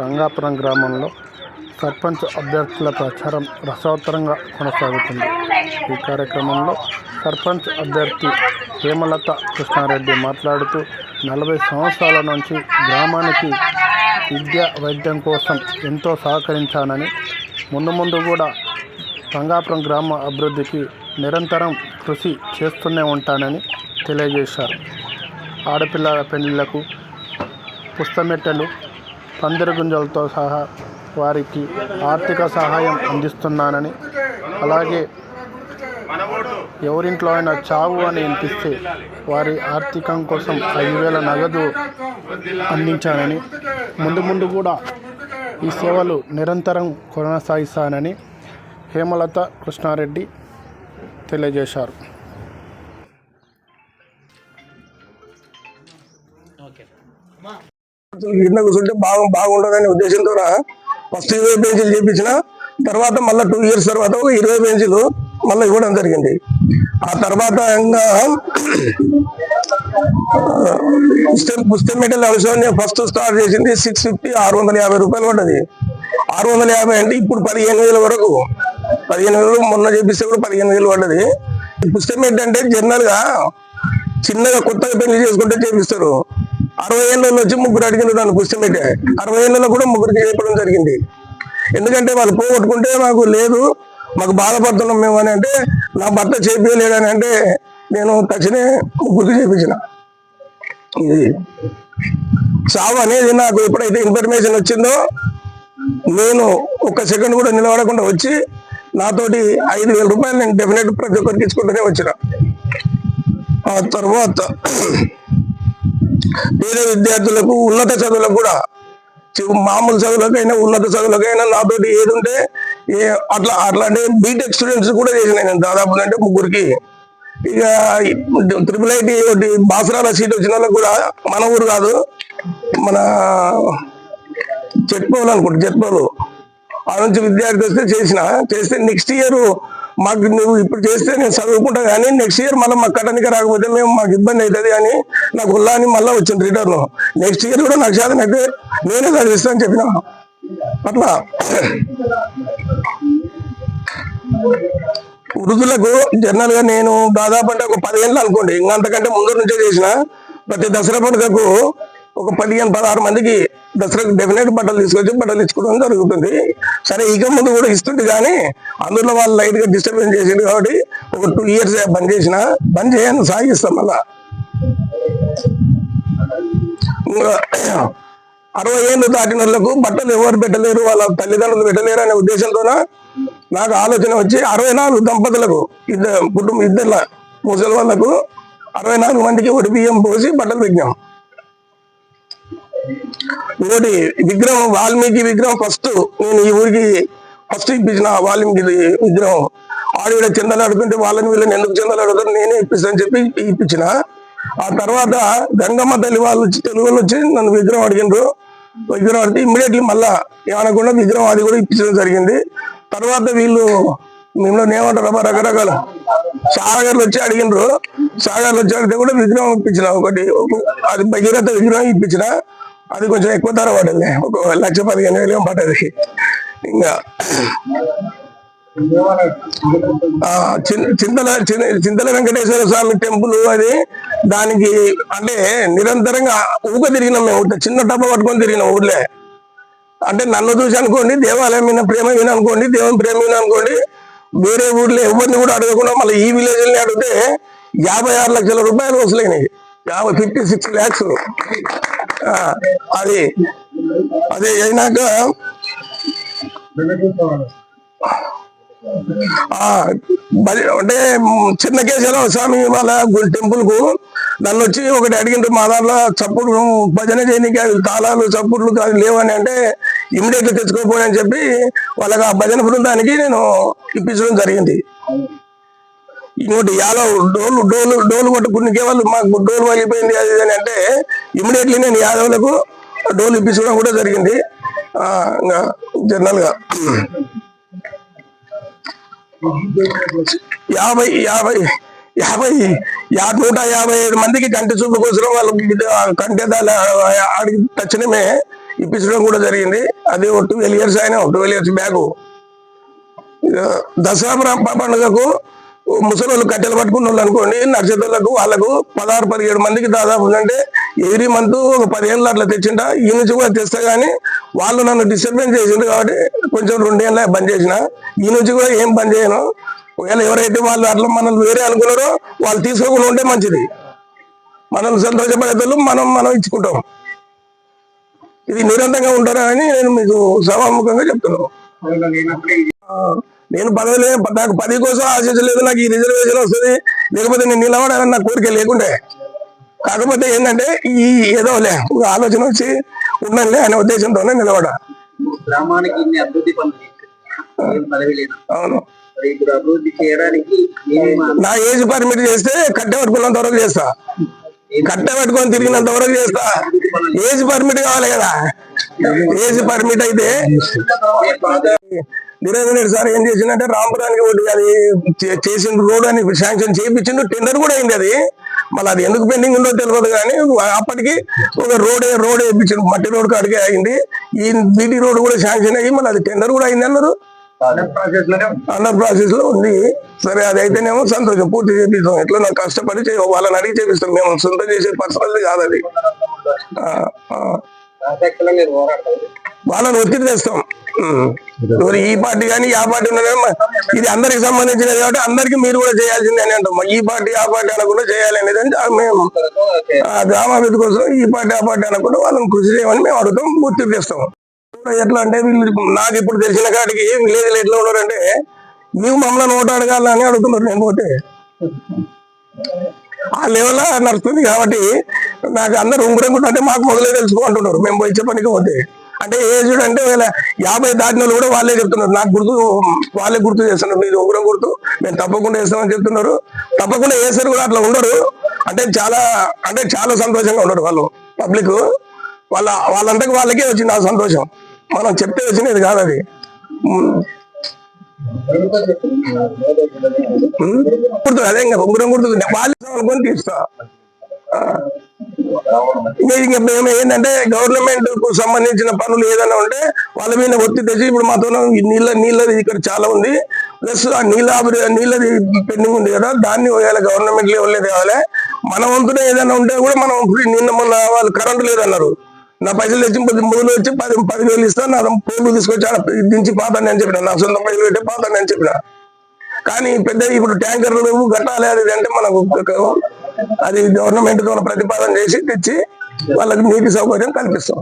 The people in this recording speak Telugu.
రంగాపురం గ్రామంలో సర్పంచ్ అభ్యర్థుల ప్రచారం రసవత్తరంగా కొనసాగుతుంది. ఈ కార్యక్రమంలో సర్పంచ్ అభ్యర్థి హేమలత కృష్ణారెడ్డి మాట్లాడుతూ 40 సంవత్సరాల నుంచి గ్రామానికి విద్య వైద్యం కోసం ఎంతో సహకరించానని, ముందు కూడా రంగాపురం గ్రామ అభివృద్ధికి నిరంతరం కృషి చేస్తూనే ఉంటానని తెలియజేశారు. ఆడపిల్లల పెళ్లిళ్లకు పుస్తమెట్టెలు, పందిరి గుంజలతో సహా వారికి ఆర్థిక సహాయం అందిస్తున్నానని, అలాగే ఎవరింట్లో అయినా చావు అని వినిపిస్తే వారి ఆర్థికం కోసం 5,000 నగదు అందించానని, ముందు కూడా ఈ సేవలు నిరంతరం కొనసాగిస్తానని హేమలత కృష్ణారెడ్డి తెలియజేశారు. కింద కూర్చుంటే బాగుంటుందనే ఉద్దేశంతో ఫస్ట్ 20 బెంచీలు చేయించిన తర్వాత మళ్ళీ 2 years తర్వాత ఒక 20 బెంచీలు మళ్ళీ ఇవ్వడం జరిగింది. ఆ తర్వాత ఇంకా పుస్తమెటల్ అంశం ఫస్ట్ స్టార్ట్ చేసింది 650 650 రూపాయలు పడ్డది. 650 అంటే ఇప్పుడు 15,000 వరకు, 15,000 మొన్న చేపిస్తే కూడా 15,000 పడ్డది. పుస్తమెట్ అంటే జనరల్ గా చిన్నగా కొత్తగా పెళ్లి చేసుకుంటే చేపిస్తారు. 60 ఏళ్ళలో వచ్చి 3 అడిగిన నన్ను పుస్తమెట్. 60 ఏళ్ళలో కూడా 3కి చెప్పడం జరిగింది. ఎందుకంటే వాళ్ళు పోగొట్టుకుంటే మాకు లేదు, మాకు బాధపడుతున్నాం మేము అని అంటే, నా భర్త చేపించలేడని అంటే నేను తక్షణమే 3కి చేపించిన. ఇది చావు అనేది నాకు ఎప్పుడైతే ఇన్ఫర్మేషన్ వచ్చిందో నేను ఒక్క సెకండ్ కూడా నిలబడకుండా వచ్చి నాతోటి 5,000 రూపాయలు నేను డెఫినెట్ ప్రతి ఒక్కరికి ఇచ్చుకుంటూనే వచ్చిన. ఆ తర్వాత పేద విద్యార్థులకు ఉన్నత చదువులకు కూడా, మామూలు చదువులకైనా ఉన్నత చదువులకైనా నాతోటి ఏది ఉంటే అట్లాంటి బీటెక్ స్టూడెంట్స్ కూడా చేసిన నేను దాదాపు అంటే 3కి. ఇక IIIT ఒకటి బాసరాల సీట్ వచ్చిన వాళ్ళకి కూడా, మన ఊరు కాదు మన చెట్పోలు అనుకుంటా, చెట్పోలు ఆ నుంచి విద్యార్థి వస్తే చేస్తే నెక్స్ట్ ఇయర్ మాకు నువ్వు ఇప్పుడు చేస్తే నేను చదువుకుంటా కానీ నెక్స్ట్ ఇయర్ మళ్ళీ మాకు కట్టడానికి రాకపోతే మాకు ఇబ్బంది అవుతుంది అని నాకు ఉల్లాని మళ్ళీ వచ్చింది రిటర్న్. నెక్స్ట్ ఇయర్ కూడా నాకు శాతం అయితే నేనే చదివిస్తాను చెప్పిన. అట్లా వృద్ధులకు జనరల్ గా నేను దాదాపు అంటే ఒక 10 ఏళ్ళు అనుకోండి, ఇంకా అంతకంటే ముందు నుంచే చేసిన. ప్రతి దసరా పండుగకు ఒక 15-16 మందికి దసరాకు డెఫినెట్ బట్టలు ఇచ్చుకోవడం జరుగుతుంది. సరే ఇక ముందు కూడా ఇస్తుంది కానీ అందులో వాళ్ళు లైట్ గా డిస్టర్బెన్స్ చేసింది కాబట్టి ఒక 2 years బంద్ చేయను సాగిస్తాం. మళ్ళా 60 ఏళ్ళు దాటిన వాళ్ళకు బట్టలు ఎవరు పెట్టలేరు, వాళ్ళ తల్లిదండ్రులు పెట్టలేరు అనే ఉద్దేశంతో నాకు ఆలోచన వచ్చి 64 దంపతులకు ఇద్దరు ముసలి వాళ్ళకు 64 మందికి ఒడి బియ్యం పోసి బట్టలు పెట్టినాం. ఇంకోటి విగ్రహం, వాల్మీకి విగ్రహం ఫస్ట్ నేను ఈ ఊరికి ఫస్ట్ ఇప్పించిన. వాల్మీకి విగ్రహం ఆడివిడ చందాలు అడుగుతుంటే వాళ్ళని వీళ్ళని ఎందుకు చందాలు అడుగుతారు, నేనే ఇప్పిస్తాను చెప్పి ఇప్పించిన. ఆ తర్వాత గంగమ్మ తల్లి వాళ్ళు తెలుగు వచ్చి నన్ను విగ్రహం అడిగినారు. విగ్రహం అడిగితే ఇమ్మీడియట్లీ మళ్ళా ఏమనకుండా విగ్రహం అది కూడా ఇప్పించడం జరిగింది. తర్వాత వీళ్ళు మిమ్మల్ని ఏమంటారు రకరకాల సాగర్లు వచ్చి అడిగినారు. సాగర్లు వచ్చి అడిగితే కూడా విగ్రహం ఇప్పించిన. ఒకటి అది భగీరథ విగ్రహం ఇప్పించిన. అది కొంచెం ఎక్కువ ధర పడలే, ఒక 1,15,000 పడ్డది. ఇంకా చింతల వెంకటేశ్వర స్వామి టెంపుల్ అది, దానికి అంటే నిరంతరంగా ఊక తిరిగినాం మేము. చిన్న డబ్బా పట్టుకొని తిరిగినాం ఊర్లే. అంటే నన్ను చూసి అనుకోండి దేవాలయం మీద ప్రేమ విన అనుకోండి, దేవుని ప్రేమ విన అనుకోండి, వేరే ఊర్లో ఎవరిని కూడా అడగకుండా మళ్ళీ ఈ విలేజ్ని అడిగితే 56 లక్షల రూపాయలు వసూలైనాయి. 56 lakhs. అది అయినాక అంటే చిన్నకేశ్వర స్వామి వాళ్ళ టెంపుల్ కు నన్ను వచ్చి ఒకటి అడిగిండ్రు, మా దాంట్లో చప్పుడు భజన చేయడానికి అది తాళాలు చప్పుడులు అది లేవని అంటే ఇమ్మీడియట్ గా తెచ్చుకోపోయని చెప్పి వాళ్ళకి ఆ భజన బృందానికి నేను ఇప్పించడం జరిగింది. ఇంకోటి డోలు కొట్టుకునే వాళ్ళు మాకు డోలు వలిపోయింది అది అని అంటే ఇమ్మీడియట్లీ నేను యాదవులకు డోలు ఇప్పించడం కూడా జరిగింది. ఇంకా జనరల్ గా 157 మందికి కంటి చూపు కోసం వాళ్ళకి కంటి అడిగి తక్షణమే ఇప్పించడం కూడా జరిగింది. అది 12 ఇయర్స్ అయినా 12 ఇయర్స్ బ్యాక్. దసరా పండుగకు ముసలోళ్ళు కట్టెలు పట్టుకున్న వాళ్ళు అనుకోండి, నక్షత్రాలకు వాళ్ళకు 16-17 మందికి దాదాపు అంటే ఎవ్రీ మంత్ ఒక 10 ఏళ్ళు అట్లా తెచ్చింట. ఈ నుంచి కూడా తెస్తా కానీ వాళ్ళు నన్ను డిస్టర్బెన్స్ చేసిండ్రు కాబట్టి కొంచెం 2 ఏళ్ళ బంద్ చేసిన. ఈ నుంచి కూడా ఏం బంద్ చేయను. ఒకవేళ ఎవరైతే వాళ్ళు అట్లా మనల్ని వేరే అనుకున్నారో వాళ్ళు తీసుకోకుండా ఉంటే మంచిది. మనల్ని సంతోషపడేటోళ్ళు మనం ఇచ్చుకుంటాం. ఇది నిరంతరంగా ఉంటారా అని నేను మీకు సభాముఖంగా చెప్తున్నాను. నేను పదవి నాకు 10 కోసం ఆశించలేదు. నాకు ఈ రిజర్వేషన్ వస్తుంది, లేకపోతే నేను నిలబడాలని నా కోరిక లేకుండే. కాకపోతే ఏంటంటే ఈ ఏదోలే ఒక ఆలోచన వచ్చి ఉండాలి అనే ఉద్దేశంతోనే నిలబడా. గ్రామానికి ఇన్ని అభివృద్ధి పదవి లేదు. అవును, ఇప్పుడు అభివృద్ధి చేయడానికి నా ఏజ్ పర్మిట్ చేస్తే కట్టె పట్టుకున్నంత వరకు చేస్తా, కట్టె పట్టుకొని తిరిగినంత వరకు చేస్తా. ఏజ్ పర్మిట్ కావాలి కదా. ఏజ్ పర్మిట్ అయితే నిరంజన్ రెడ్డి సార్ ఏం చేసిందంటే రాంపురానికి ఒకటి అది చేసిన రోడ్ అని శాంక్షన్ చేయించిండు. టెండర్ కూడా అయింది. అది మళ్ళీ అది ఎందుకు పెండింగ్ ఉందో తెలియదు కానీ అప్పటికి ఒక రోడ్ వేయించిండు. మట్టి రోడ్ కాడికే అయింది. ఈ బీటీ రోడ్ కూడా శాంక్షన్ అయ్యి మళ్ళీ అది టెండర్ కూడా అయింది అన్నారు. అండర్ ప్రాసెస్ లో ఉంది. సరే అది అయితేనేమో సంతోషం, పూర్తి చేపిస్తాం. ఎట్లా నాకు కష్టపడి వాళ్ళని అడిగి చేపిస్తాం. మేము సొంతం చేసే పర్సనల్ కాదు అది. వాళ్ళని ఒత్తిడి తెస్తాం. ఎవరు ఈ పార్టీ కానీ ఆ పార్టీ ఉన్నా ఇది అందరికి సంబంధించినది కాబట్టి అందరికి మీరు కూడా చేయాల్సిందే అని అంటాం. ఈ పార్టీ ఆ పార్టీ అనకుండా చేయాలి అనేది మేము గ్రామాభివృద్ధి కోసం ఈ పార్టీ ఆ పార్టీ అనకుండా వాళ్ళని కృషి చేయమని మేము అడుగుతాం, ఒత్తిడి తెస్తాం. ఎట్లా అంటే వీళ్ళు నాకు ఇప్పుడు తెలిసిన కాడికి విలేజ్లో ఎట్లా ఉన్నారంటే మేము మమ్మల్ని ఓటు అడగాలని అడుగుతున్నారు. నేను పోతే ఆ లెవెల్ నడుస్తుంది కాబట్టి నాకు అందరు ఉంగురంగుంటే అంటే మాకు మొదలే తెలుసుకుంటున్నారు. మేము పోయి పనికి పోతే అంటే ఏజ్ అంటే 50 దాటిన వాళ్ళు కూడా వాళ్ళే చెప్తున్నారు. నాకు వాళ్ళే గుర్తు చేస్తున్నారు. మీరు ఉంగురం గుర్తు మేము తప్పకుండా వేస్తామని చెప్తున్నారు. తప్పకుండా వేసారు కూడా. అట్లా ఉండరు అంటే చాలా సంతోషంగా ఉండరు వాళ్ళు. పబ్లిక్ వాళ్ళంతకు వాళ్ళకే వచ్చింది ఆ సంతోషం. మనం చెప్తే వచ్చినది కాదు అది. గుర్తు అదే ఇంకా ఉంగురం గుర్తు వాళ్ళు అనుకొని తీస్తా. ఇంకా మేము ఏంటంటే గవర్నమెంట్ కు సంబంధించిన పనులు ఏదైనా ఉంటే వాళ్ళ మీద ఒత్తిడి తెచ్చి ఇప్పుడు మాతో నీళ్ళది ఇక్కడ చాలా ఉంది, ప్లస్ ఆ నీళ్ళది పెండింగ్ ఉంది కదా, దాన్ని వేయాలి. గవర్నమెంట్ లెవెల్ కావాలి. మన వంతునే ఏదైనా ఉంటే కూడా మనం నిన్న మొన్న వాళ్ళు కరెంటు లేదన్నారు. నా పైసలు తెచ్చి మొదలు వచ్చి 10,000 ఇస్తాను. నా పోలు తీసుకొచ్చి దించి పాతాను అని చెప్పిన. నా సొంత పైసలు పెట్టి పాతాను అని చెప్పిన. కానీ పెద్ద ఇప్పుడు ట్యాంకర్లు కట్టాలి అది అంటే మనకు అది గవర్నమెంట్ తో ప్రతిపాదన చేసి తెచ్చి వాళ్ళకి నీటి సౌకర్యం కల్పిస్తాం.